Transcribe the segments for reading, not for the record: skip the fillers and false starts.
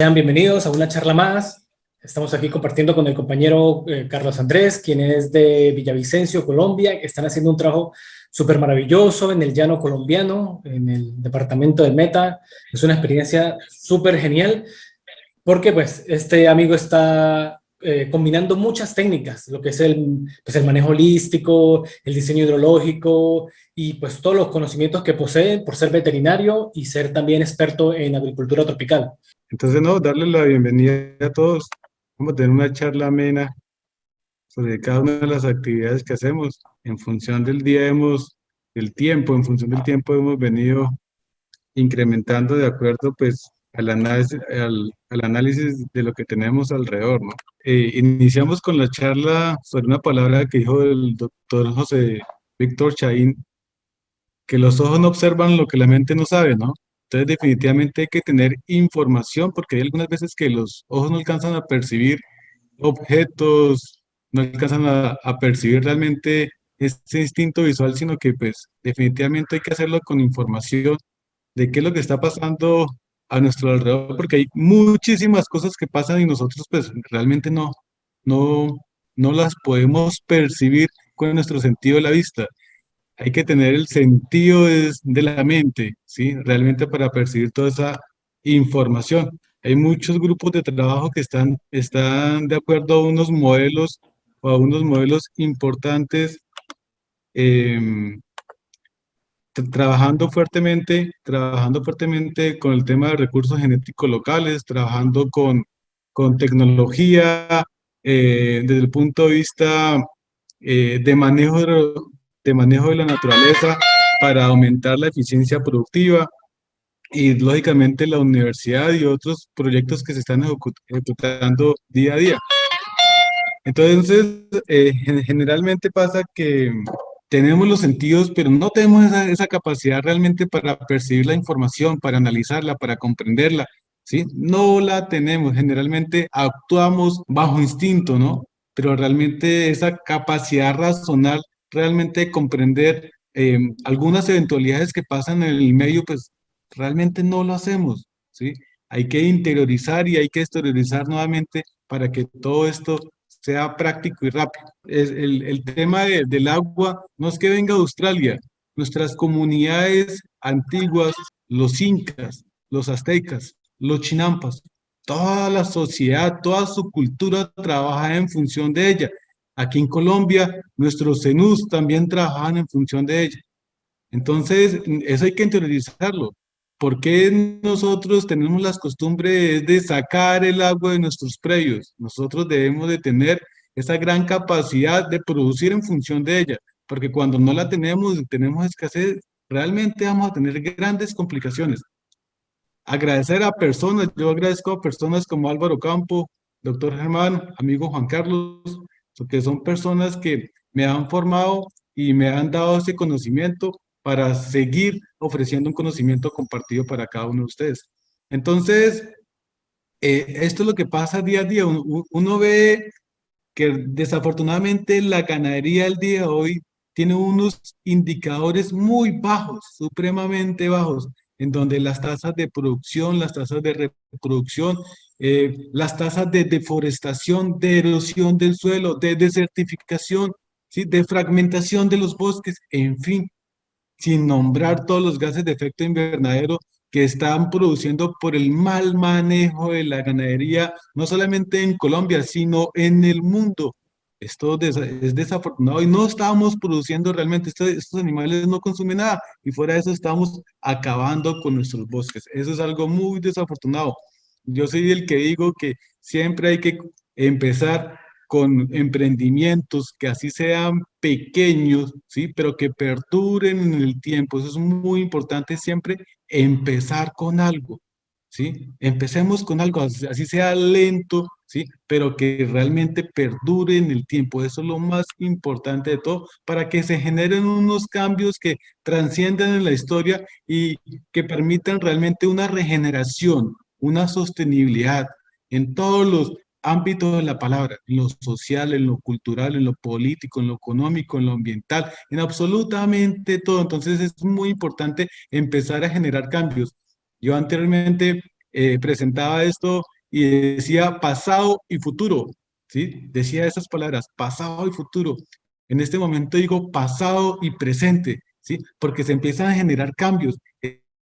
Sean bienvenidos a una charla más. Estamos aquí compartiendo con el compañero Carlos Andrés, quien es de Villavicencio, Colombia, que están haciendo un trabajo súper maravilloso en el llano colombiano, en el departamento del Meta. Es una experiencia súper genial porque pues este amigo está combinando muchas técnicas, lo que es el manejo holístico, el diseño hidrológico y pues todos los conocimientos que posee por ser veterinario y ser también experto en agricultura tropical. Entonces, no, darle la bienvenida a todos. Vamos a tener una charla amena sobre cada una de las actividades que hacemos. En función del día del tiempo, en función del tiempo hemos venido incrementando de acuerdo pues al análisis de lo que tenemos alrededor, ¿no? Iniciamos con la charla sobre una palabra que dijo el doctor José Víctor Chaín, que los ojos no observan lo que la mente no sabe, ¿no? Entonces definitivamente hay que tener información porque hay algunas veces que los ojos no alcanzan a percibir objetos, no alcanzan a percibir realmente ese instinto visual, sino que pues definitivamente hay que hacerlo con información de qué es lo que está pasando a nuestro alrededor, porque hay muchísimas cosas que pasan y nosotros pues realmente no, no las podemos percibir con nuestro sentido de la vista. Hay que tener el sentido de la mente, ¿sí? Realmente para percibir toda esa información. Hay muchos grupos de trabajo que están de acuerdo a unos modelos o a unos modelos importantes, em, trabajando fuertemente con el tema de recursos genéticos locales, trabajando con tecnología, desde el punto de vista de manejo de la naturaleza para aumentar la eficiencia productiva y lógicamente la universidad y otros proyectos que se están ejecutando día a día. Entonces, generalmente pasa que tenemos los sentidos, pero no tenemos esa capacidad realmente para percibir la información, para analizarla, para comprenderla, ¿sí? No la tenemos. Generalmente actuamos bajo instinto, ¿no? Pero realmente esa capacidad racional, realmente de comprender algunas eventualidades que pasan en el medio, pues realmente no lo hacemos, ¿sí? Hay que interiorizar y hay que exteriorizar nuevamente para que todo esto sea práctico y rápido. El tema del agua no es que venga de Australia. Nuestras comunidades antiguas, los incas, los aztecas, los chinampas, toda la sociedad, toda su cultura trabaja en función de ella. Aquí en Colombia, nuestros cenús también trabajan en función de ella. Entonces, eso hay que interiorizarlo. ¿Por qué nosotros tenemos las costumbres de sacar el agua de nuestros predios? Nosotros debemos de tener esa gran capacidad de producir en función de ella, porque cuando no la tenemos, tenemos escasez, realmente vamos a tener grandes complicaciones. Agradecer a personas, yo agradezco a personas como Álvaro Campo, doctor Germán, amigo Juan Carlos, porque son personas que me han formado y me han dado ese conocimiento para seguir ofreciendo un conocimiento compartido para cada uno de ustedes. Entonces, esto es lo que pasa día a día. Uno ve que desafortunadamente la ganadería al día de hoy tiene unos indicadores muy bajos, supremamente bajos, en donde las tasas de producción, las tasas de reproducción, las tasas de deforestación, de erosión del suelo, de desertificación, ¿sí? De fragmentación de los bosques, en fin, sin nombrar todos los gases de efecto invernadero que están produciendo por el mal manejo de la ganadería, no solamente en Colombia, sino en el mundo. Es desafortunado y no estamos produciendo realmente, estos animales no consumen nada y fuera de eso estamos acabando con nuestros bosques. Eso es algo muy desafortunado. Yo soy el que digo que siempre hay que empezar con emprendimientos que así sean pequeños, ¿sí? Pero que perduren en el tiempo. Eso es muy importante siempre, empezar con algo, ¿sí? Empecemos con algo, así sea lento, ¿sí? Pero que realmente perdure en el tiempo. Eso es lo más importante de todo, para que se generen unos cambios que trasciendan en la historia y que permitan realmente una regeneración, una sostenibilidad en todos los ámbitos de la palabra, en lo social, en lo cultural, en lo político, en lo económico, en lo ambiental, en absolutamente todo. Entonces es muy importante empezar a generar cambios. Yo anteriormente presentaba esto y decía pasado y futuro, ¿sí? Decía esas palabras, pasado y futuro. En este momento digo pasado y presente, ¿sí? Porque se empiezan a generar cambios.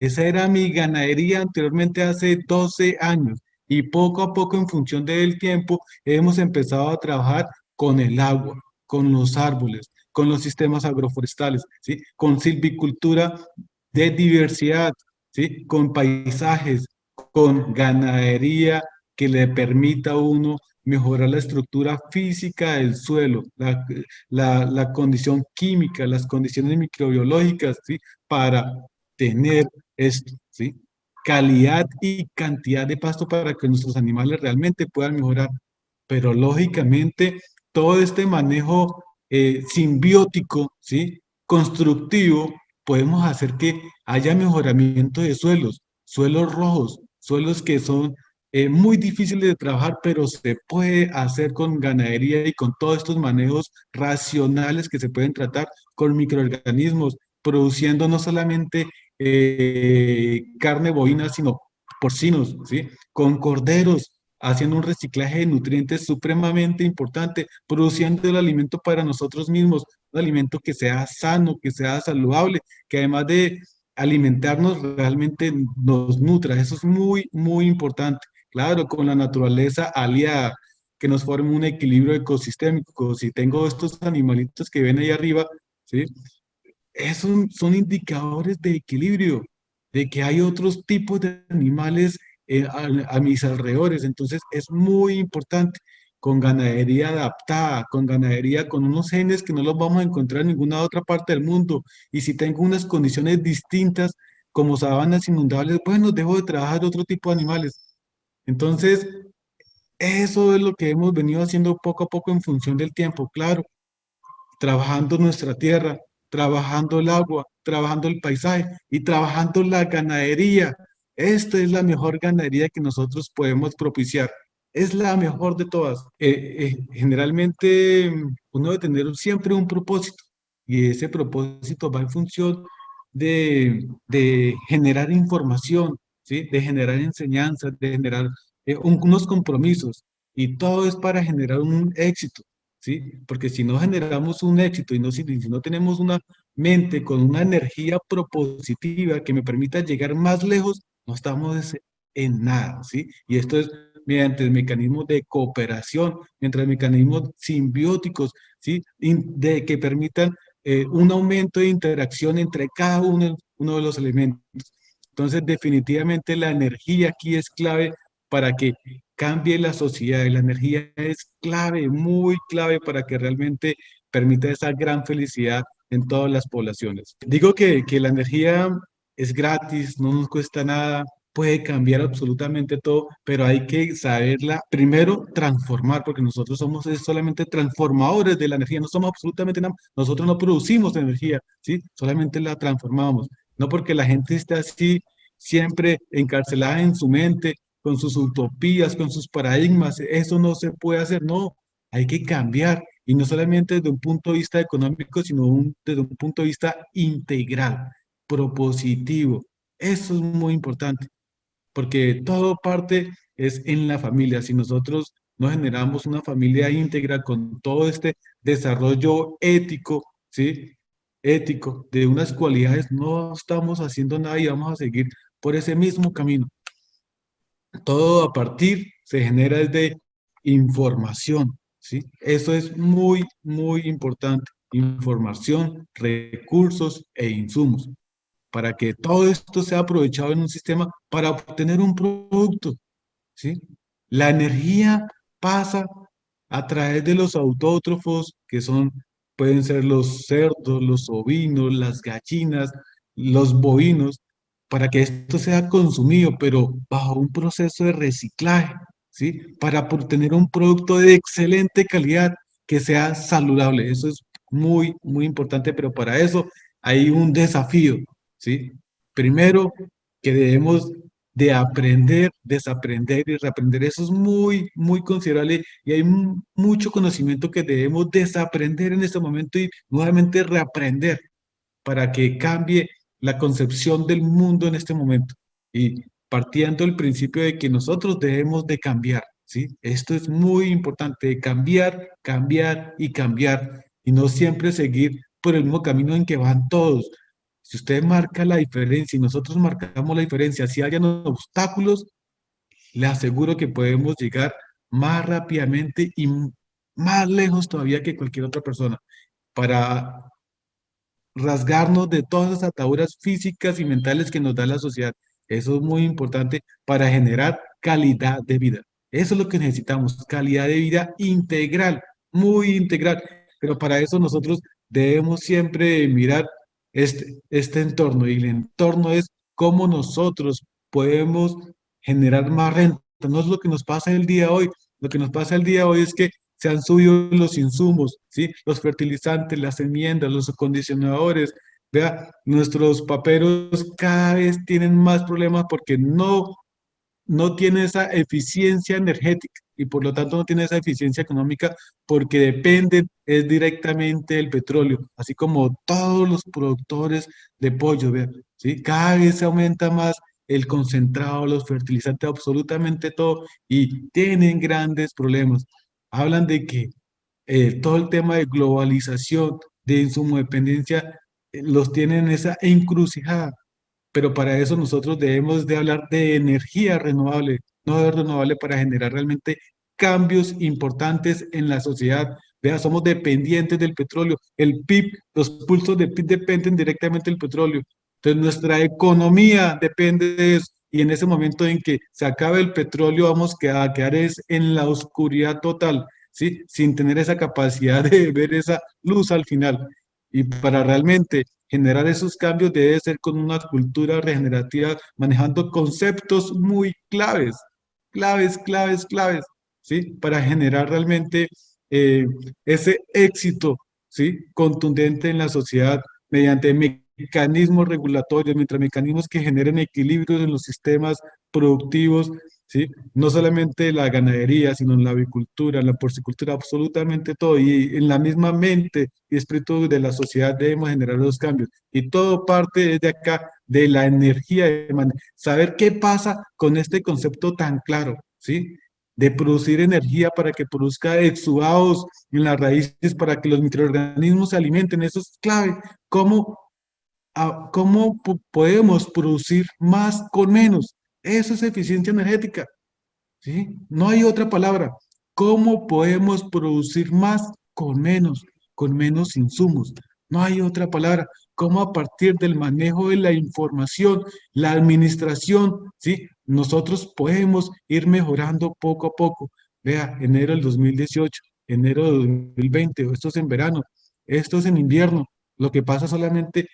Esa era mi ganadería anteriormente hace 12 años y poco a poco en función del tiempo hemos empezado a trabajar con el agua, con los árboles, con los sistemas agroforestales, ¿sí? Con silvicultura de diversidad, ¿sí? Con paisajes, con ganadería que le permita a uno mejorar la estructura física del suelo, la condición química, las condiciones microbiológicas, ¿sí? Para tener esto, ¿sí? Calidad y cantidad de pasto para que nuestros animales realmente puedan mejorar. Pero lógicamente, todo este manejo simbiótico, ¿sí? Constructivo, podemos hacer que haya mejoramiento de suelos, suelos rojos, suelos que son muy difíciles de trabajar, pero se puede hacer con ganadería y con todos estos manejos racionales que se pueden tratar con microorganismos, produciendo no solamente carne bovina, sino porcinos, ¿sí? Con corderos, haciendo un reciclaje de nutrientes supremamente importante, produciendo el alimento para nosotros mismos, un alimento que sea sano, que sea saludable, que además de alimentarnos realmente nos nutra. Eso es muy, muy importante. Claro, con la naturaleza aliada, que nos forme un equilibrio ecosistémico. Si tengo estos animalitos que ven ahí arriba, ¿sí? Esos son indicadores de equilibrio, de que hay otros tipos de animales a mis alrededores. Entonces es muy importante con ganadería adaptada, con ganadería con unos genes que no los vamos a encontrar en ninguna otra parte del mundo. Y si tengo unas condiciones distintas como sabanas inundables, bueno, dejo de trabajar otro tipo de animales. Entonces, eso es lo que hemos venido haciendo poco a poco en función del tiempo, claro, trabajando nuestra tierra, trabajando el agua, trabajando el paisaje y trabajando la ganadería. Esta es la mejor ganadería que nosotros podemos propiciar. Es la mejor de todas. Generalmente uno debe tener siempre un propósito y ese propósito va en función de generar información, ¿sí? De generar enseñanzas, de generar unos compromisos y todo es para generar un éxito. ¿Sí? Porque si no generamos un éxito y no, si no tenemos una mente con una energía propositiva que me permita llegar más lejos, no estamos en nada, ¿sí? Y esto es mediante mecanismos de cooperación, mediante mecanismos simbióticos, ¿sí? De que permitan un aumento de interacción entre cada uno de los elementos. Entonces, definitivamente la energía aquí es clave para que cambie la sociedad y la energía es clave, muy clave para que realmente permita esa gran felicidad en todas las poblaciones. Digo que la energía es gratis, no nos cuesta nada, puede cambiar absolutamente todo, pero hay que saberla primero transformar, porque nosotros somos solamente transformadores de la energía, no somos absolutamente nada, nosotros no producimos energía, ¿sí? Solamente la transformamos, no porque la gente esté así siempre encarcelada en su mente, con sus utopías, con sus paradigmas. Eso no se puede hacer, no. Hay que cambiar. Y no solamente desde un punto de vista económico, sino desde un punto de vista integral, propositivo. Eso es muy importante, porque todo parte es en la familia. Si nosotros no generamos una familia íntegra con todo este desarrollo ético, ¿sí? Ético, de unas cualidades, no estamos haciendo nada y vamos a seguir por ese mismo camino. Todo a partir se genera desde información, ¿sí? Eso es muy, muy importante. Información, recursos e insumos, para que todo esto sea aprovechado en un sistema para obtener un producto, ¿sí? La energía pasa a través de los autótrofos, que son, pueden ser los cerdos, los ovinos, las gallinas, los bovinos, para que esto sea consumido, pero bajo un proceso de reciclaje, ¿sí? Para obtener un producto de excelente calidad que sea saludable. Eso es muy, muy importante, pero para eso hay un desafío, ¿sí? Primero, que debemos de aprender, desaprender y reaprender. Eso es muy, muy considerable y hay mucho conocimiento que debemos desaprender en este momento y nuevamente reaprender para que cambie la concepción del mundo en este momento. Y partiendo del principio de que nosotros debemos de cambiar, ¿sí? Esto es muy importante, de cambiar, cambiar y cambiar, y no siempre seguir por el mismo camino en que van todos. Si usted marca la diferencia y nosotros marcamos la diferencia, si hayan obstáculos, le aseguro que podemos llegar más rápidamente y más lejos todavía que cualquier otra persona para rasgarnos de todas las ataduras físicas y mentales que nos da la sociedad. Eso es muy importante para generar calidad de vida. Eso es lo que necesitamos, calidad de vida integral, muy integral. Pero para eso nosotros debemos siempre mirar este entorno, y el entorno es cómo nosotros podemos generar más renta. No es lo que nos pasa el día de hoy. Lo que nos pasa el día de hoy es que se han subido los insumos, ¿sí? Los fertilizantes, las enmiendas, los acondicionadores. Vea, nuestros paperos cada vez tienen más problemas porque no tiene esa eficiencia energética y por lo tanto no tiene esa eficiencia económica porque dependen es directamente del petróleo, así como todos los productores de pollo, ¿vea? ¿Sí? Cada vez se aumenta más el concentrado, los fertilizantes, absolutamente todo, y tienen grandes problemas. Hablan de que todo el tema de globalización, de insumo dependencia, los tienen en esa encrucijada, pero para eso nosotros debemos de hablar de energía renovable, no de renovable para generar realmente cambios importantes en la sociedad. Vea, somos dependientes del petróleo. El PIB, los pulsos de PIB dependen directamente del petróleo. Entonces nuestra economía depende de eso. Y en ese momento en que se acabe el petróleo, vamos a quedar es en la oscuridad total, ¿sí? Sin tener esa capacidad de ver esa luz al final. Y para realmente generar esos cambios debe ser con una cultura regenerativa, manejando conceptos muy claves, claves, ¿sí? Para generar realmente eh, ese éxito, ¿sí? Contundente en la sociedad mediante mecanismos regulatorios, mientras mecanismos que generen equilibrios en los sistemas productivos, ¿sí? No solamente la ganadería, sino en la avicultura, en la porcicultura, absolutamente todo. Y en la misma mente y espíritu de la sociedad debemos generar los cambios. Y todo parte desde acá, de la energía, saber qué pasa con este concepto tan claro, ¿sí? De producir energía para que produzca exudados en las raíces, para que los microorganismos se alimenten. Eso es clave. ¿Cómo podemos producir más con menos? Eso es eficiencia energética, ¿sí? No hay otra palabra. ¿Cómo podemos producir más con menos insumos? No hay otra palabra. ¿Cómo a partir del manejo de la información, la administración, ¿sí? Nosotros podemos ir mejorando poco a poco. Vea, enero del 2018, enero del 2020, esto es en verano, esto es en invierno. Lo que pasa solamente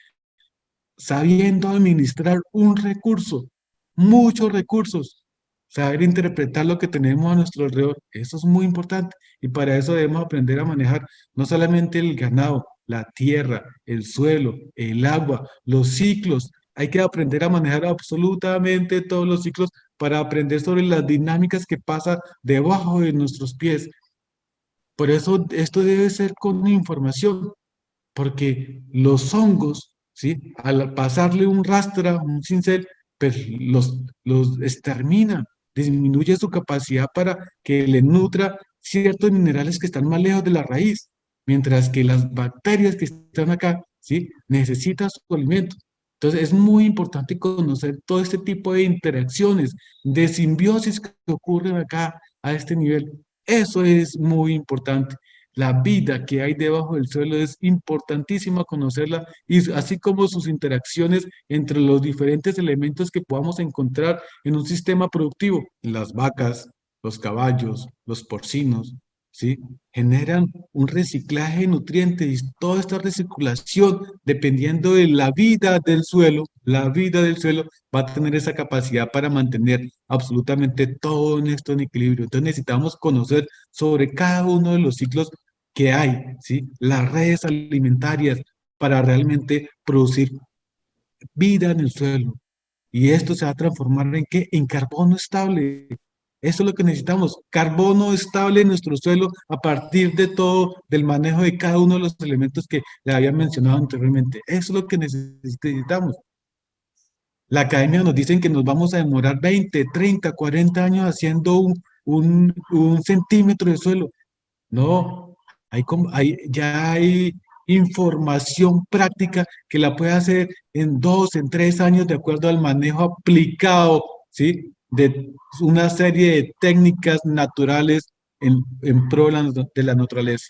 sabiendo administrar un recurso, muchos recursos, saber interpretar lo que tenemos a nuestro alrededor, eso es muy importante y para eso debemos aprender a manejar no solamente el ganado, la tierra, el suelo, el agua, los ciclos. Hay que aprender a manejar absolutamente todos los ciclos para aprender sobre las dinámicas que pasa debajo de nuestros pies. Por eso esto debe ser con información, porque los hongos, ¿sí? Al pasarle un rastra, un cincel, pues los extermina, disminuye su capacidad para que le nutra ciertos minerales que están más lejos de la raíz, mientras que las bacterias que están acá, ¿sí? Necesitan su alimento. Entonces es muy importante conocer todo este tipo de interacciones, de simbiosis que ocurren acá a este nivel. Eso es muy importante. La vida que hay debajo del suelo es importantísima conocerla y así como sus interacciones entre los diferentes elementos que podamos encontrar en un sistema productivo. Las vacas, los caballos, los porcinos, ¿sí? Generan un reciclaje de nutrientes y toda esta recirculación, dependiendo de la vida del suelo va a tener esa capacidad para mantener absolutamente todo esto en equilibrio. Entonces necesitamos conocer sobre cada uno de los ciclos que hay, ¿sí? Las redes alimentarias para realmente producir vida en el suelo. Y esto se va a transformar en ¿qué? En carbono estable. Eso es lo que necesitamos, carbono estable en nuestro suelo a partir de todo, del manejo de cada uno de los elementos que le había mencionado anteriormente. Eso es lo que necesitamos. La academia nos dicen que nos vamos a demorar 20, 30, 40 años haciendo un centímetro de suelo. No, ya hay información práctica que la puede hacer en 2, en 3 años de acuerdo al manejo aplicado, ¿sí? De una serie de técnicas naturales en pro de la naturaleza.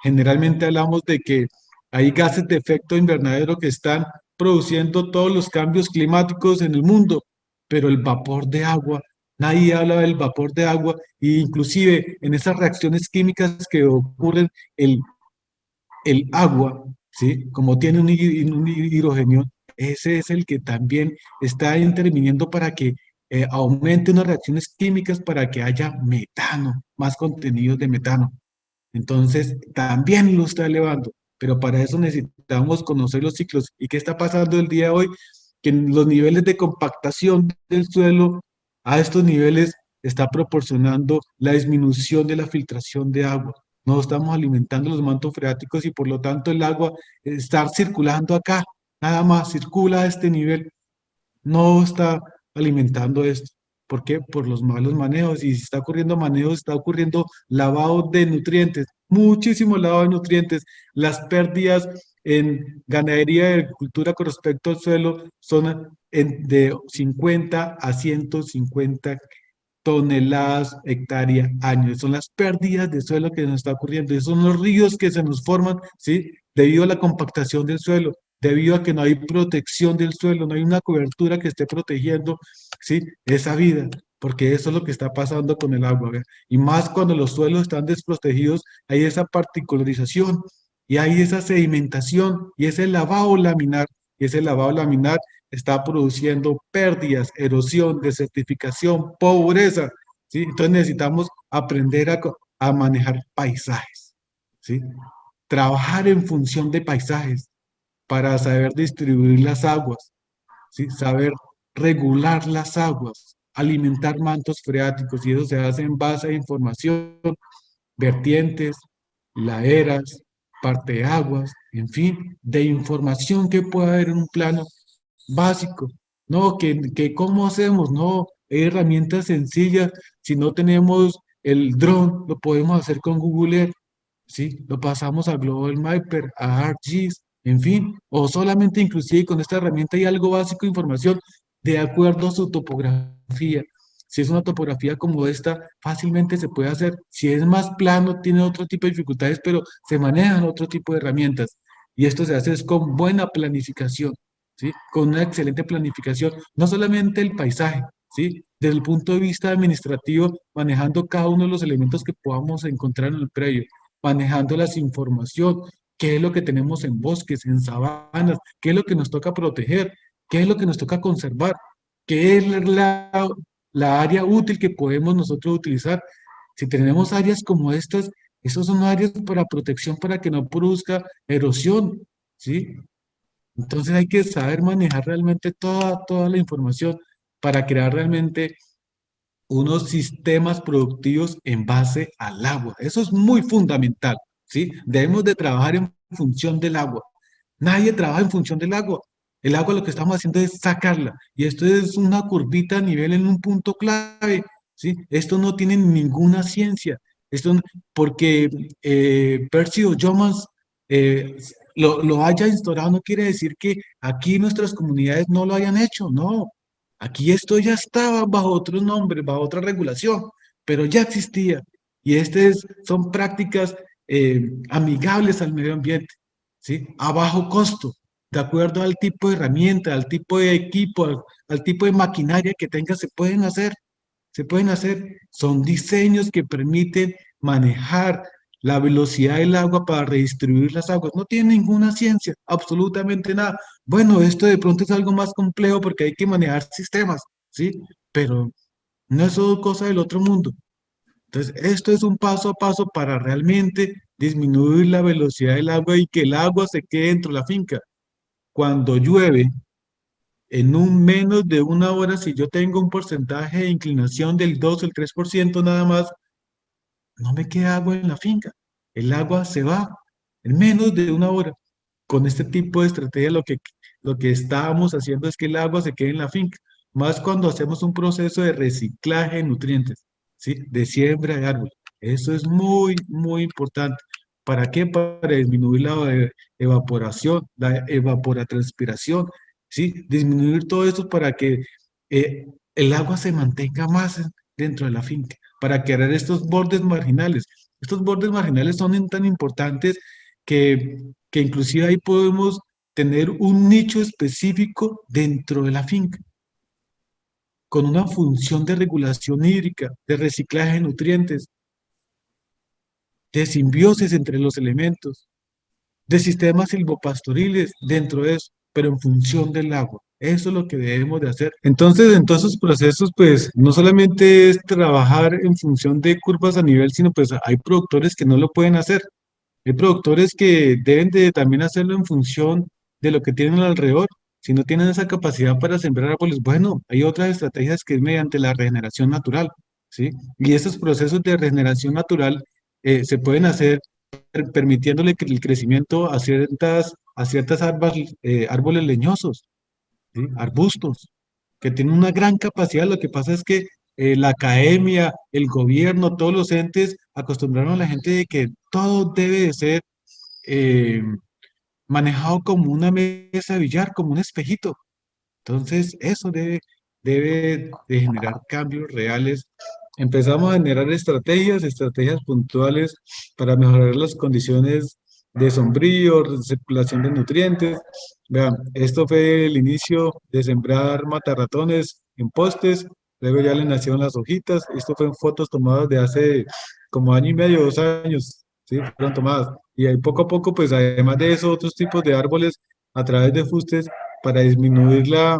Generalmente hablamos de que hay gases de efecto invernadero que están produciendo todos los cambios climáticos en el mundo, pero el vapor de agua, nadie habla del vapor de agua, e inclusive en esas reacciones químicas que ocurren, el agua, ¿sí? Como tiene un hidrógeno, ese es el que también está interviniendo para que aumente unas reacciones químicas para que haya metano, más contenidos de metano. Entonces, también lo está elevando, pero para eso necesitamos conocer los ciclos. ¿Y qué está pasando el día de hoy? Que en los niveles de compactación del suelo a estos niveles está proporcionando la disminución de la filtración de agua. No estamos alimentando los mantos freáticos y por lo tanto el agua está circulando acá, nada más circula a este nivel, no está alimentando esto. ¿Por qué? Por los malos manejos. Y si está ocurriendo manejos, está ocurriendo lavado de nutrientes, muchísimo lavado de nutrientes. Las pérdidas en ganadería y agricultura con respecto al suelo son de 50 a 150 toneladas hectárea año. Son las pérdidas de suelo que nos está ocurriendo. Y son los ríos que se nos forman, ¿sí? Debido a la compactación del suelo, debido a que no hay protección del suelo, no hay una cobertura que esté protegiendo, ¿sí? Esa vida. Porque eso es lo que está pasando con el agua, ¿ve? Y más cuando los suelos están desprotegidos, hay esa particularización y hay esa sedimentación y ese lavado laminar. Y ese lavado laminar está produciendo pérdidas, erosión, desertificación, pobreza, ¿sí? Entonces necesitamos aprender a manejar paisajes, ¿sí? Trabajar en función de paisajes para saber distribuir las aguas, ¿sí? Saber regular las aguas, alimentar mantos freáticos, y eso se hace en base a información, vertientes, laderas, parteaguas, en fin, de información que pueda haber en un plano básico. No, que ¿cómo hacemos? No, hay herramientas sencillas. Si no tenemos el dron, lo podemos hacer con Google Earth, ¿sí? Lo pasamos a Global Mapper, a ArcGIS, en fin, o solamente inclusive con esta herramienta hay algo básico de información de acuerdo a su topografía. Si es una topografía como esta, fácilmente se puede hacer. Si es más plano, tiene otro tipo de dificultades, pero se manejan otro tipo de herramientas. Y esto se hace es con buena planificación, ¿sí? Con una excelente planificación, no solamente el paisaje, ¿sí? Desde el punto de vista administrativo, manejando cada uno de los elementos que podamos encontrar en el predio, manejando las información, qué es lo que tenemos en bosques, en sabanas, qué es lo que nos toca proteger, qué es lo que nos toca conservar, qué es la área útil que podemos nosotros utilizar. Si tenemos áreas como estas, esas son áreas para protección para que no produzca erosión, ¿sí? Entonces hay que saber manejar realmente toda la información para crear realmente unos sistemas productivos en base al agua. Eso es muy fundamental, ¿sí? Debemos de trabajar en función del agua. Nadie trabaja en función del agua. El agua lo que estamos haciendo es sacarla. Y esto es una curvita a nivel en un punto clave, ¿sí? Esto no tiene ninguna ciencia. Porque Percy o Thomas eh, lo haya instaurado no quiere decir que aquí nuestras comunidades no lo hayan hecho, no. Aquí esto ya estaba bajo otro nombre, bajo otra regulación, pero ya existía. Y son prácticas amigables al medio ambiente, ¿sí? A bajo costo, de acuerdo al tipo de herramienta, al tipo de equipo, al tipo de maquinaria que tenga, se pueden hacer. Son diseños que permiten manejar la velocidad del agua para redistribuir las aguas. No tiene ninguna ciencia, absolutamente nada. Bueno, esto de pronto es algo más complejo porque hay que manejar sistemas, ¿sí? Pero no es solo cosa del otro mundo. Entonces, esto es un paso a paso para realmente disminuir la velocidad del agua y que el agua se quede dentro de la finca. Cuando llueve, en un menos de una hora, si yo tengo un porcentaje de inclinación del 2 o el 3% nada más, no me queda agua en la finca. El agua se va en menos de una hora. Con este tipo de estrategia lo que lo que estábamos haciendo es que el agua se quede en la finca, más cuando hacemos un proceso de reciclaje de nutrientes, ¿sí? De siembra de árboles. Eso es muy, muy importante. ¿Para qué? Para disminuir la evaporación, la evaporotranspiración, ¿sí? Disminuir todo esto para que el agua se mantenga más dentro de la finca, para crear estos bordes marginales. Estos bordes marginales son tan importantes que inclusive ahí podemos tener un nicho específico dentro de la finca, con una función de regulación hídrica, de reciclaje de nutrientes, de simbiosis entre los elementos, de sistemas silvopastoriles dentro de eso, pero en función del agua. Eso es lo que debemos de hacer. Entonces, en todos esos procesos, pues, no solamente es trabajar en función de curvas a nivel, sino pues hay productores que no lo pueden hacer. Hay productores que deben de también hacerlo en función de lo que tienen alrededor. Si no tienen esa capacidad para sembrar árboles, bueno, hay otras estrategias que es mediante la regeneración natural, ¿sí? Y esos procesos de regeneración natural se pueden hacer permitiéndole que el crecimiento a ciertas árboles leñosos, ¿sí? Arbustos, que tienen una gran capacidad. Lo que pasa es que la academia, el gobierno, todos los entes acostumbraron a la gente de que todo debe de ser eh, manejado como una mesa de billar, como un espejito. Entonces, eso debe de generar cambios reales. Empezamos a generar estrategias puntuales para mejorar las condiciones de sombrío, de circulación de nutrientes. Vean, esto fue el inicio de sembrar matarratones en postes, luego ya le nacieron las hojitas. Esto fue en fotos tomadas de hace como año y medio, 2 años, ¿sí? Fueron tomadas. Y ahí poco a poco, pues además de eso, otros tipos de árboles a través de fustes para disminuir la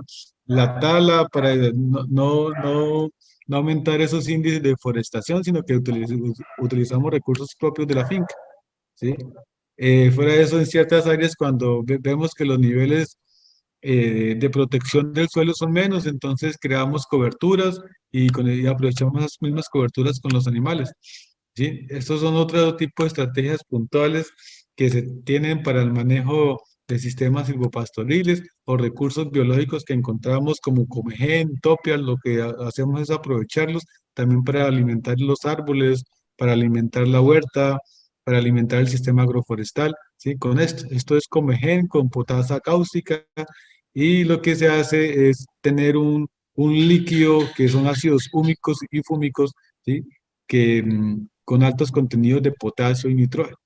tala, para no aumentar esos índices de deforestación, sino que utilizamos recursos propios de la finca, ¿sí? Fuera de eso, en ciertas áreas, cuando vemos que los niveles de protección del suelo son menos, entonces creamos coberturas y aprovechamos las mismas coberturas con los animales, ¿sí? Estos son otro tipo de estrategias puntuales que se tienen para el manejo de sistemas silvopastoriles o recursos biológicos que encontramos como comején, topia. Lo que hacemos es aprovecharlos también para alimentar los árboles, para alimentar la huerta, para alimentar el sistema agroforestal, ¿sí? Con esto es comején con potasa cáustica, y lo que se hace es tener un líquido que son ácidos húmicos y fúmicos, ¿sí? Con altos contenidos de potasio y nitrógeno.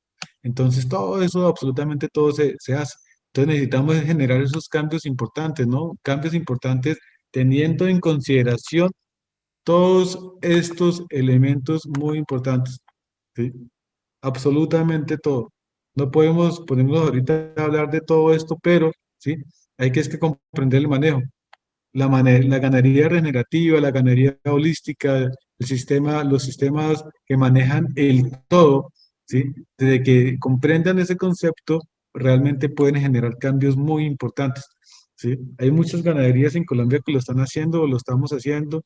Entonces, todo eso, absolutamente todo se hace. Entonces, necesitamos generar esos cambios importantes, ¿no? Cambios importantes teniendo en consideración todos estos elementos muy importantes, ¿sí? Absolutamente todo. No podemos ponernos ahorita a hablar de todo esto, pero, ¿sí? Hay que, es que comprender el manejo. La ganadería regenerativa, la ganadería holística, los sistemas que manejan el todo, ¿sí? Desde que comprendan ese concepto, realmente pueden generar cambios muy importantes, ¿sí? Hay muchas ganaderías en Colombia que lo están haciendo o lo estamos haciendo,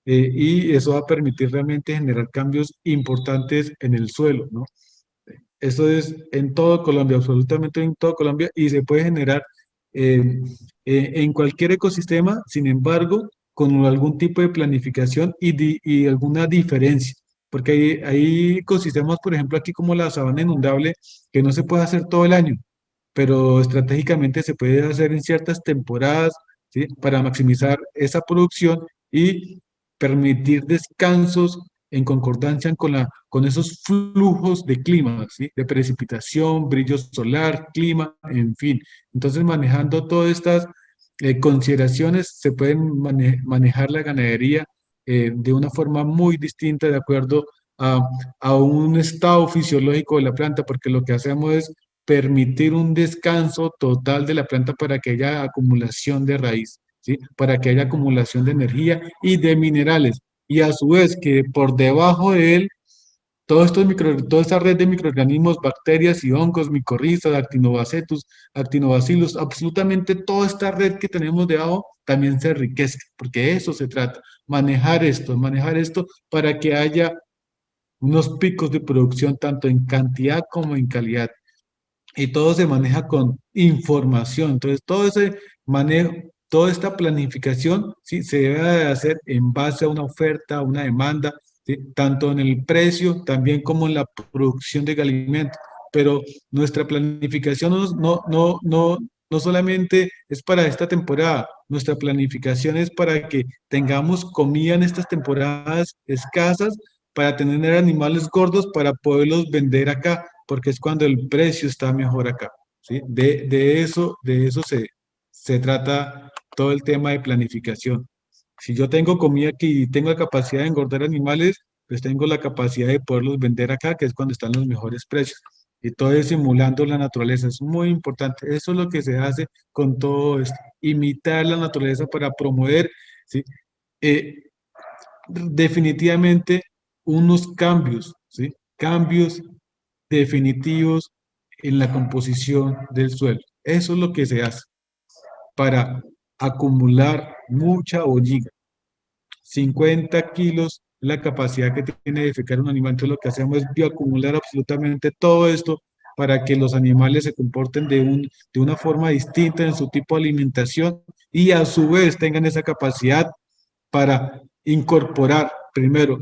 y eso va a permitir realmente generar cambios importantes en el suelo, ¿no? Eso es en todo Colombia, absolutamente en todo Colombia, y se puede generar eh, en cualquier ecosistema, sin embargo, con algún tipo de planificación y alguna diferencia. Porque hay ecosistemas, por ejemplo, aquí como la sabana inundable, que no se puede hacer todo el año, pero estratégicamente se puede hacer en ciertas temporadas, ¿sí? Para maximizar esa producción y permitir descansos en concordancia con esos flujos de clima, ¿sí? De precipitación, brillo solar, clima, en fin. Entonces, manejando todas estas consideraciones, se pueden manejar la ganadería de una forma muy distinta de acuerdo a, a un estado fisiológico de la planta, porque lo que hacemos es permitir un descanso total de la planta para que haya acumulación de raíz, ¿sí? Para que haya acumulación de energía y de minerales. Y a su vez que por debajo de él, toda esta red de microorganismos, bacterias y hongos, micorrizas, actinobacetus, actinobacillus, absolutamente toda esta red que tenemos debajo también se enriquezca, porque de eso se trata, manejar esto para que haya unos picos de producción tanto en cantidad como en calidad. y todo se maneja con información. Entonces, todo ese manejo, toda esta planificación, ¿sí? Se debe de hacer en base a una oferta, a una demanda, ¿sí? Tanto en el precio, también como en la producción de alimentos. Pero nuestra planificación no solamente es para esta temporada, nuestra planificación es para que tengamos comida en estas temporadas escasas, para tener animales gordos, para poderlos vender acá, porque es cuando el precio está mejor acá, ¿sí? De eso se trata todo el tema de planificación. Si yo tengo comida aquí y tengo la capacidad de engordar animales, pues tengo la capacidad de poderlos vender acá, que es cuando están los mejores precios. Y todo es simulando la naturaleza, es muy importante. Eso es lo que se hace con todo esto, imitar la naturaleza para promover, ¿sí? Eh, definitivamente unos cambios, ¿sí? Cambios definitivos en la composición del suelo. Eso es lo que se hace para acumular mucha hollín. 50 kilos es la capacidad que tiene de defecar un animal. Entonces lo que hacemos es bioacumular absolutamente todo esto para que los animales se comporten de una forma distinta en su tipo de alimentación y a su vez tengan esa capacidad para incorporar primero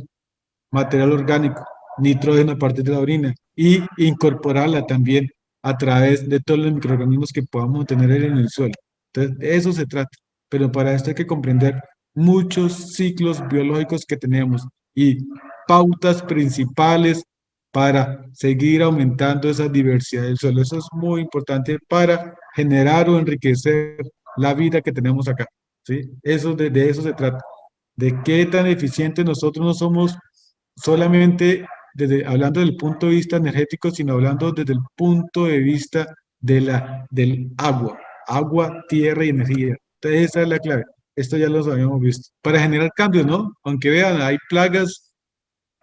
material orgánico, nitrógeno a partir de la orina y incorporarla también a través de todos los microorganismos que podamos tener en el suelo. Entonces, de eso se trata. Pero para esto hay que comprender muchos ciclos biológicos que tenemos y pautas principales para seguir aumentando esa diversidad del suelo. Eso es muy importante para generar o enriquecer la vida que tenemos acá. ¿Sí? De eso se trata. De qué tan eficientes nosotros no somos solamente hablando del punto de vista energético, sino hablando desde el punto de vista del agua, tierra y energía. Entonces, esa es la clave. Esto ya lo habíamos visto. Para generar cambios, ¿no? Aunque vean, hay plagas,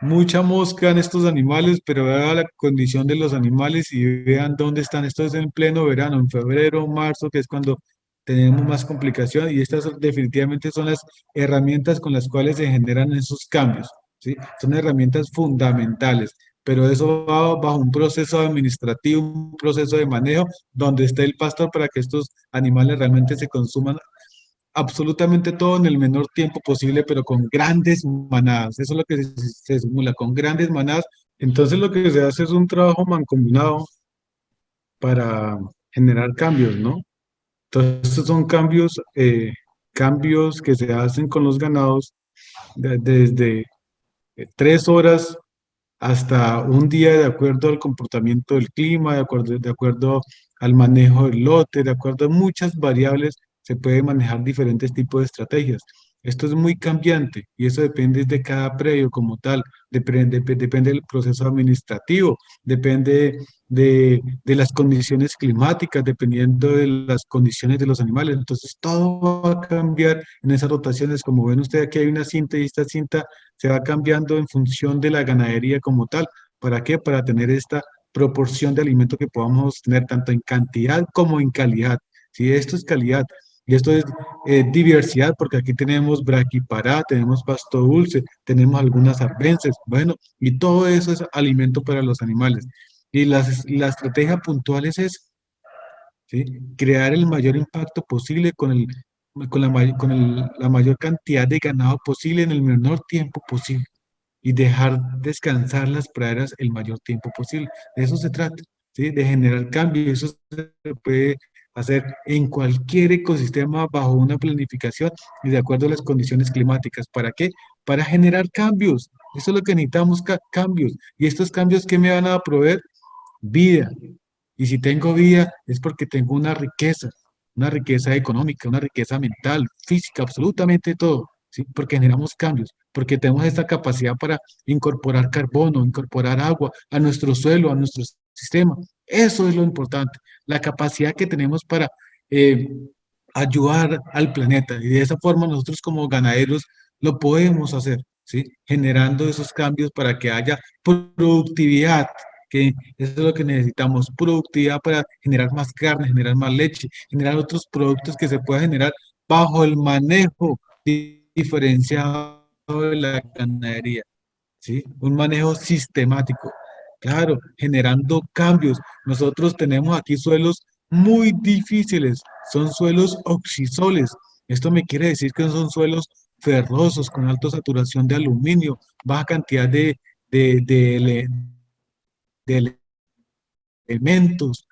mucha mosca en estos animales, pero vean la condición de los animales y vean dónde están. Esto es en pleno verano, en febrero, marzo, que es cuando tenemos más complicación y estas definitivamente son las herramientas con las cuales se generan esos cambios, ¿sí? Son herramientas fundamentales, pero eso va bajo un proceso administrativo, un proceso de manejo, donde esté el pastor para que estos animales realmente se consuman absolutamente todo en el menor tiempo posible, pero con grandes manadas. Eso es lo que se simula, con grandes manadas. Entonces lo que se hace es un trabajo mancomunado para generar cambios, ¿no? Entonces estos son cambios que se hacen con los ganados desde 3 horas hasta un día de acuerdo al comportamiento del clima, de acuerdo al manejo del lote, de acuerdo a muchas variables, se puede manejar diferentes tipos de estrategias. Esto es muy cambiante y eso depende de cada predio como tal, depende del proceso administrativo, depende de las condiciones climáticas, dependiendo de las condiciones de los animales. Entonces todo va a cambiar en esas rotaciones. Como ven ustedes, aquí hay una cinta y esta cinta se va cambiando en función de la ganadería como tal. ¿Para qué? Para tener esta proporción de alimento que podamos tener tanto en cantidad como en calidad. Si esto es calidad y esto es diversidad, porque aquí tenemos braquipará, tenemos pasto dulce, tenemos algunas arbences, bueno, y todo eso es alimento para los animales. Y la estrategia puntual es esa, ¿sí? Crear el mayor impacto posible con la mayor cantidad de ganado posible en el menor tiempo posible y dejar descansar las praderas el mayor tiempo posible. De eso se trata, ¿sí? De generar cambio. Eso se puede hacer en cualquier ecosistema bajo una planificación y de acuerdo a las condiciones climáticas. ¿Para qué? Para generar cambios. Eso es lo que necesitamos, cambios. Y estos cambios, ¿qué me van a proveer? Vida. Y si tengo vida es porque tengo una riqueza económica, una riqueza mental, física, absolutamente todo, ¿sí? Porque generamos cambios, porque tenemos esta capacidad para incorporar carbono, incorporar agua a nuestro suelo, a nuestro sistema. Eso es lo importante, la capacidad que tenemos para eh, ayudar al planeta. Y de esa forma nosotros como ganaderos lo podemos hacer, ¿sí? Generando esos cambios para que haya productividad, que eso es lo que necesitamos, productividad para generar más carne, generar más leche, generar otros productos que se puedan generar bajo el manejo diferenciado de la ganadería, ¿sí? Un manejo sistemático. claro, generando cambios. Nosotros tenemos aquí suelos muy difíciles, son suelos oxisoles. Esto me quiere decir que son suelos ferrosos, con alta saturación de aluminio, baja cantidad de elementos,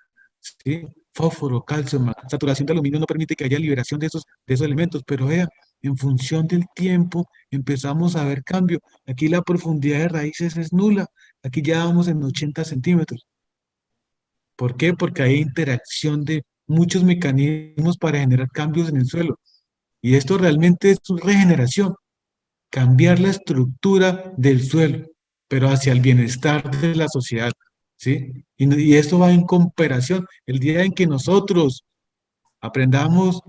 ¿sí? Fósforo, calcio, saturación de aluminio no permite que haya liberación de esos elementos, pero vea, en función del tiempo empezamos a ver cambio. Aquí la profundidad de raíces es nula, aquí ya vamos en 80 centímetros. ¿Por qué? Porque hay interacción de muchos mecanismos para generar cambios en el suelo. Y esto realmente es su regeneración, cambiar la estructura del suelo, pero hacia el bienestar de la sociedad, ¿sí? Y esto va en cooperación. El día en que nosotros aprendamos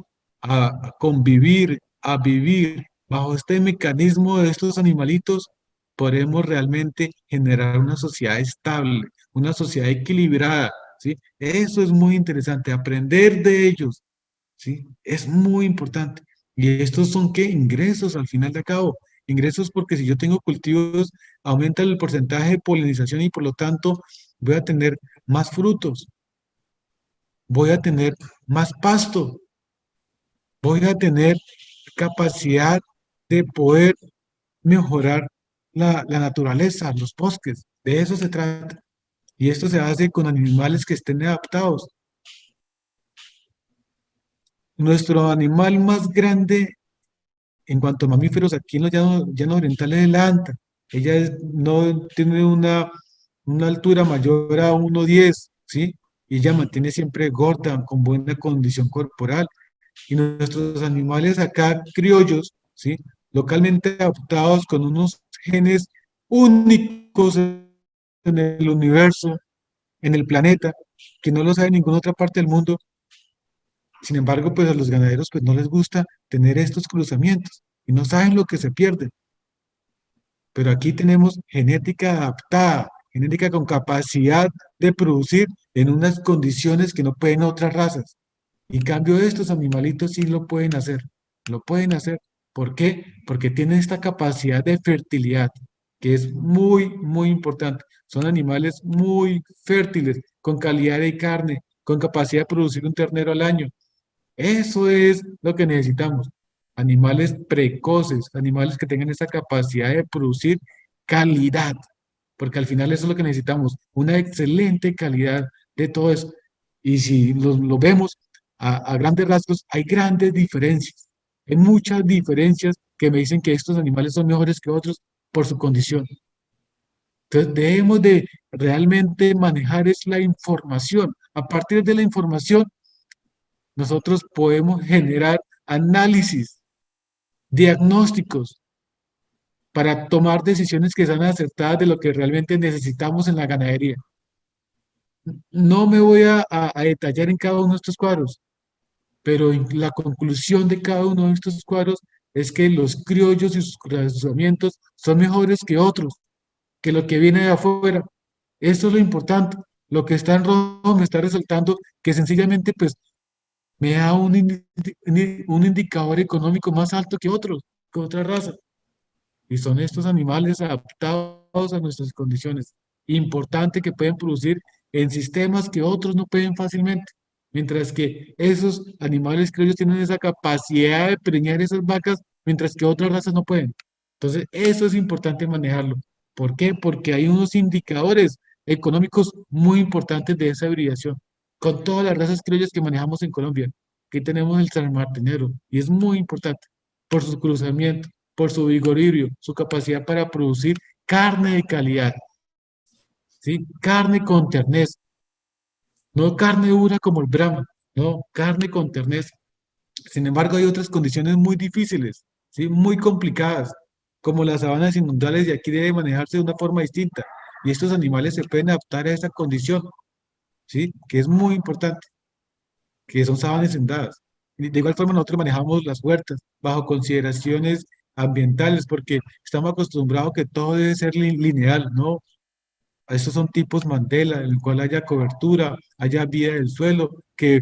a convivir, a vivir bajo este mecanismo de estos animalitos, podremos realmente generar una sociedad estable, una sociedad equilibrada, ¿sí? Eso es muy interesante, aprender de ellos, ¿sí? Es muy importante. ¿Y estos son qué? Ingresos al final de cabo. Ingresos porque si yo tengo cultivos, aumenta el porcentaje de polinización y por lo tanto voy a tener más frutos, voy a tener más pasto, voy a tener capacidad de poder mejorar la naturaleza, los bosques. De eso se trata. Y esto se hace con animales que estén adaptados. Nuestro animal más grande en cuanto a mamíferos, aquí en los llanos orientales es la anta. Ella no tiene una altura mayor a 1,10, ¿sí? Y ella mantiene siempre gorda, con buena condición corporal. Y nuestros animales acá criollos, ¿sí? Localmente adaptados con unos genes únicos en el universo, en el planeta, que no los hay en ninguna otra parte del mundo. Sin embargo, pues a los ganaderos pues no les gusta tener estos cruzamientos y no saben lo que se pierde. Pero aquí tenemos genética adaptada, genética con capacidad de producir en unas condiciones que no pueden otras razas. En cambio, estos animalitos sí lo pueden hacer. Lo pueden hacer. ¿Por qué? Porque tienen esta capacidad de fertilidad, que es muy, muy importante. Son animales muy fértiles, con calidad de carne, con capacidad de producir un ternero al año. Eso es lo que necesitamos. Animales precoces, animales que tengan esa capacidad de producir calidad, porque al final eso es lo que necesitamos, una excelente calidad de todo eso. Y si lo vemos a grandes rasgos, hay grandes diferencias. Hay muchas diferencias que me dicen que estos animales son mejores que otros por su condición. Entonces debemos de realmente manejar es la información. A partir de la información nosotros podemos generar análisis, diagnósticos para tomar decisiones que sean acertadas de lo que realmente necesitamos en la ganadería. No me voy a detallar en cada uno de estos cuadros, pero la conclusión de cada uno de estos cuadros es que los criollos y sus cruzamientos son mejores que otros, que lo que viene de afuera. Eso es lo importante. Lo que está en rojo me está resaltando que sencillamente pues me da un indicador económico más alto que otras razas. Y son estos animales adaptados a nuestras condiciones. Importante que pueden producir en sistemas que otros no pueden fácilmente. Mientras que esos animales criollos tienen esa capacidad de preñar esas vacas, mientras que otras razas no pueden. Entonces, eso es importante manejarlo. ¿Por qué? Porque hay unos indicadores económicos muy importantes de esa hibridación. Con todas las razas criollas que manejamos en Colombia, aquí tenemos el San Martinero, y es muy importante por su cruzamiento, por su vigorio, su capacidad para producir carne de calidad, ¿sí? Carne con ternez, no carne dura como el Brahma, no, carne con ternez. Sin embargo, hay otras condiciones muy difíciles, ¿sí? Muy complicadas, como las sabanas inundables, y aquí debe manejarse de una forma distinta. Y estos animales se pueden adaptar a esa condición, ¿sí? Que es muy importante, que son sabanas inundadas. Y de igual forma, nosotros manejamos las huertas bajo consideraciones ambientales, porque estamos acostumbrados que todo debe ser lineal, ¿no? Estos son tipos Mandela, en el cual haya cobertura, haya vida del suelo, que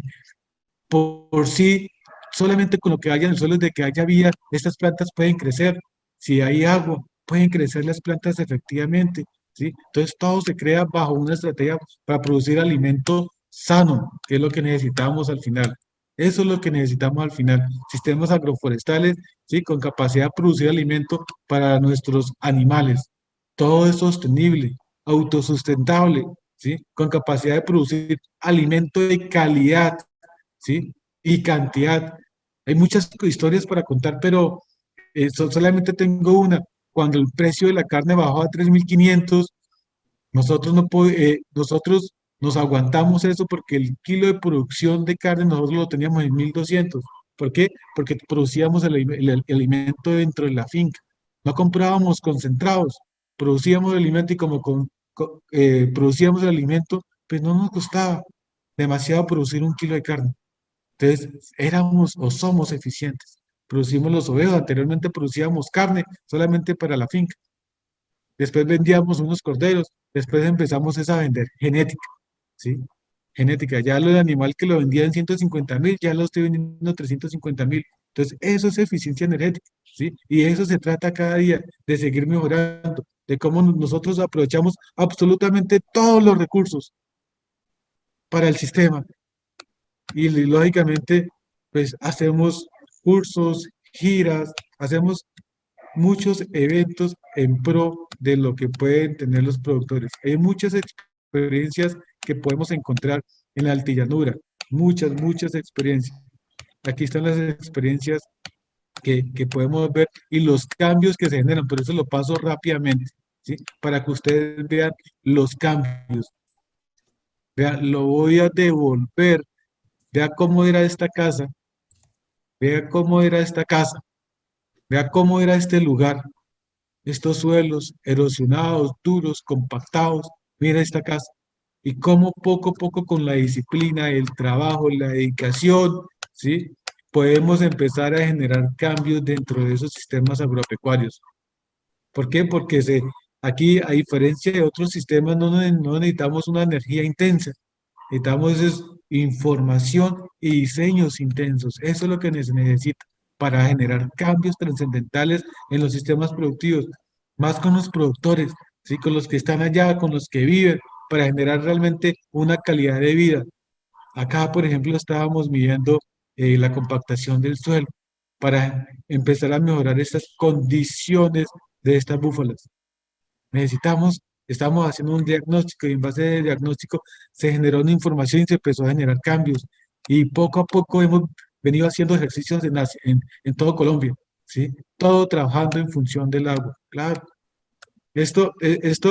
por sí, solamente con lo que haya en el suelo, de que haya vida, estas plantas pueden crecer. Si hay agua, pueden crecer las plantas efectivamente. ¿sí? Entonces todo se crea bajo una estrategia para producir alimento sano, que es lo que necesitamos al final. Eso es lo que necesitamos al final. Sistemas agroforestales, ¿sí? Con capacidad de producir alimento para nuestros animales. Todo es sostenible, autosustentable, ¿sí? Con capacidad de producir alimento de calidad, ¿sí? Y cantidad. Hay muchas historias para contar, pero solamente tengo una. Cuando el precio de la carne bajó a 3.500, nosotros nos aguantamos eso porque el kilo de producción de carne nosotros lo teníamos en 1.200. ¿Por qué? Porque producíamos el alimento dentro de la finca. No comprábamos concentrados, producíamos el alimento y producíamos el alimento, pues no nos costaba demasiado producir un kilo de carne. Entonces, éramos o somos eficientes. Producimos los ovejas, anteriormente producíamos carne solamente para la finca. Después vendíamos unos corderos, después empezamos es a vender genética, ¿sí? Genética, ya lo del animal que lo vendía en 150.000, ya lo estoy vendiendo en 350.000. Entonces, eso es eficiencia energética, ¿sí? Y eso se trata cada día, de seguir mejorando, de cómo nosotros aprovechamos absolutamente todos los recursos para el sistema. Y lógicamente, pues hacemos cursos, giras, hacemos muchos eventos en pro de lo que pueden tener los productores. Hay muchas experiencias que podemos encontrar en la altillanura, muchas experiencias. Aquí están las experiencias que podemos ver y los cambios que se generan, por eso lo paso rápidamente, ¿sí? Para que ustedes vean los cambios. Vean, lo voy a devolver. Vea cómo era esta casa, vea cómo era esta casa, vea cómo era este lugar. Estos suelos erosionados, duros, compactados. Mira esta casa. Y cómo poco a poco con la disciplina, el trabajo, la dedicación, ¿sí? Podemos empezar a generar cambios dentro de esos sistemas agropecuarios. ¿Por qué? Porque aquí, a diferencia de otros sistemas, no necesitamos una energía intensa. Necesitamos es información y diseños intensos. Eso es lo que se necesita para generar cambios trascendentales en los sistemas productivos, más con los productores, ¿sí? Con los que están allá, con los que viven, para generar realmente una calidad de vida. Acá, por ejemplo, estábamos midiendo la compactación del suelo para empezar a mejorar estas condiciones de estas búfalas. Estamos haciendo un diagnóstico y en base al diagnóstico se generó una información y se empezó a generar cambios. Y poco a poco hemos venido haciendo ejercicios en todo Colombia, ¿sí? Todo trabajando en función del agua. Claro, esto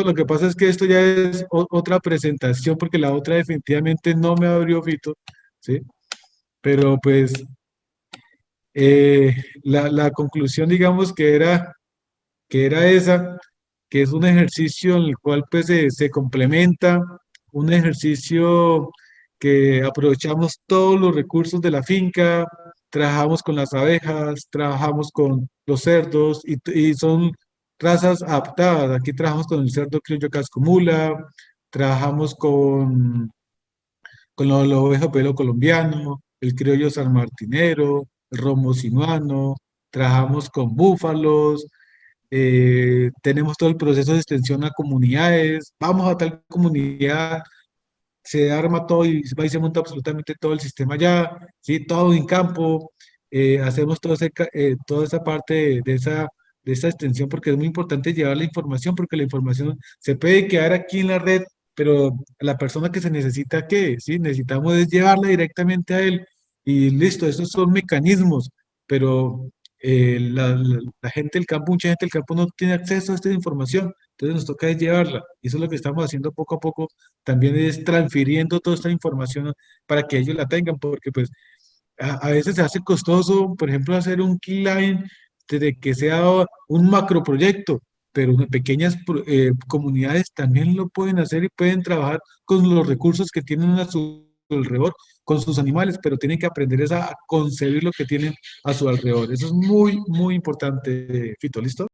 lo que pasa es que esto ya es otra presentación porque la otra definitivamente no me abrió Fito, ¿sí? Pero pues la conclusión, digamos, que era esa, que es un ejercicio en el cual pues se complementa, un ejercicio que aprovechamos todos los recursos de la finca, trabajamos con las abejas, trabajamos con los cerdos y son razas adaptadas. Aquí trabajamos con el cerdo criollo cascomula, trabajamos con el ovejo pelo colombiano, el criollo sanmartinero, el romo sinuano, trabajamos con búfalos, tenemos todo el proceso de extensión a comunidades, vamos a tal comunidad, se arma todo y va y se monta absolutamente todo el sistema allá, ¿sí? Todo en campo, hacemos toda esa parte de esa extensión porque es muy importante llevar la información porque la información se puede quedar aquí en la red, pero la persona que se necesita, ¿qué? ¿Sí? Necesitamos es llevarla directamente a él y listo, esos son mecanismos, pero la gente del campo, mucha gente del campo no tiene acceso a esta información, entonces nos toca es llevarla. Y eso es lo que estamos haciendo poco a poco, también es transfiriendo toda esta información para que ellos la tengan, porque pues a veces se hace costoso, por ejemplo, hacer un keyline desde que sea un macroproyecto, pero unas pequeñas comunidades también lo pueden hacer y pueden trabajar con los recursos que tienen a su alrededor, con sus animales, pero tienen que aprender a concebir lo que tienen a su alrededor. Eso es muy, muy importante, Fito, ¿listo?